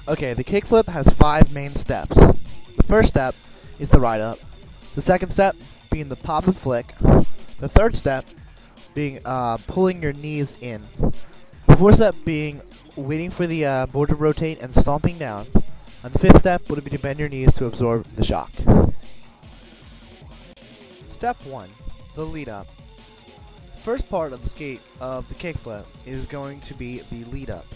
Okay, the kickflip has 5 main steps. The first step is the ride up. The second step being the pop and flick. The third step being pulling your knees in. The fourth step being waiting for the board to rotate and stomping down. And the fifth step would be to bend your knees to absorb the shock. Step 1, the lead up. The first part of the kickflip is going to be the lead up.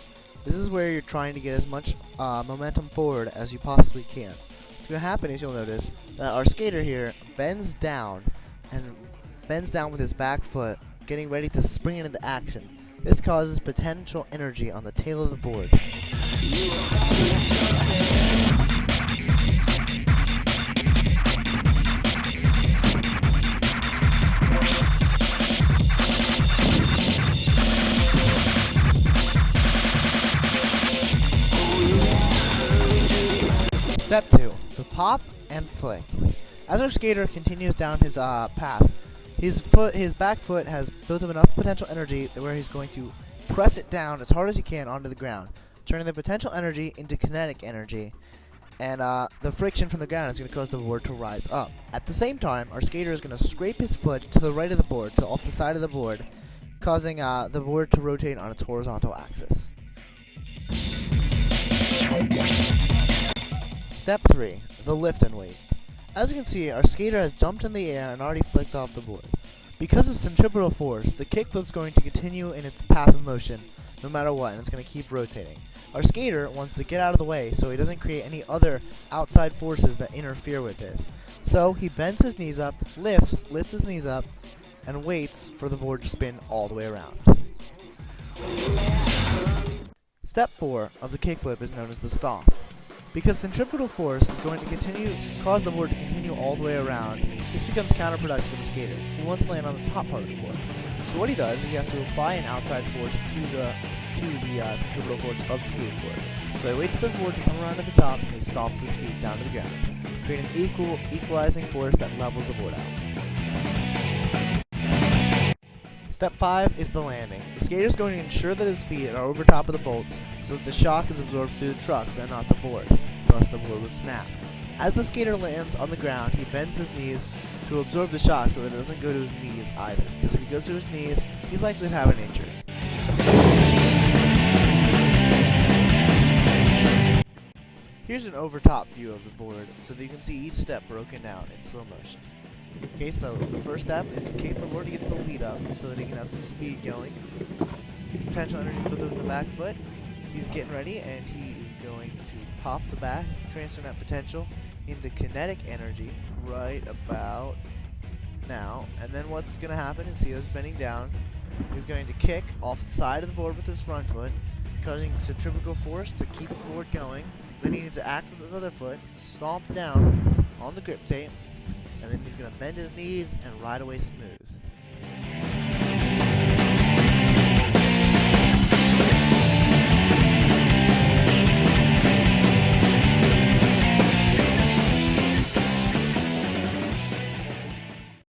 This is where you're trying to get as much momentum forward as you possibly can. What's going to happen is you'll notice that our skater here bends down with his back foot, getting ready to spring into action. This causes potential energy on the tail of the board. Step 2, the pop and flick. As our skater continues down his path, his back foot has built up enough potential energy where he's going to press it down as hard as he can onto the ground, turning the potential energy into kinetic energy, and the friction from the ground is going to cause the board to rise up. At the same time, our skater is going to scrape his foot to the right of the board, off the side of the board, causing the board to rotate on its horizontal axis. Step 3, the lift and weight. As you can see, our skater has jumped in the air and already flicked off the board. Because of centripetal force, the kickflip is going to continue in its path of motion no matter what, and it's going to keep rotating. Our skater wants to get out of the way so he doesn't create any other outside forces that interfere with this. So he bends his knees up, lifts his knees up, and waits for the board to spin all the way around. Step 4 of the kickflip is known as the stomp. Because centripetal force is going to cause the board to continue all the way around, this becomes counterproductive for the skater, who wants to land on the top part of the board. So what he does is he has to apply an outside force to the centripetal force of the skateboard. So he waits for the board to come around at the top and he stomps his feet down to the ground, creating an equalizing force that levels the board out. Step 5 is the landing. The skater is going to ensure that his feet are over top of the bolts so that the shock is absorbed through the trucks and not the board, thus the board would snap. As the skater lands on the ground, he bends his knees to absorb the shock so that it doesn't go to his knees either, because if he goes to his knees, he's likely to have an injury. Here's an over-top view of the board so that you can see each step broken down in slow motion. Okay, so the first step is kick the board to get the lead up so that he can have some speed going. Potential energy built up in the back foot. He's getting ready and he is going to pop the back, transfer that potential into kinetic energy right about now. And then what's going to happen is he is bending down. He's going to kick off the side of the board with his front foot, causing centrifugal force to keep the board going. Then he needs to act with his other foot to stomp down on the grip tape. And then he's going to bend his knees and ride away smooth.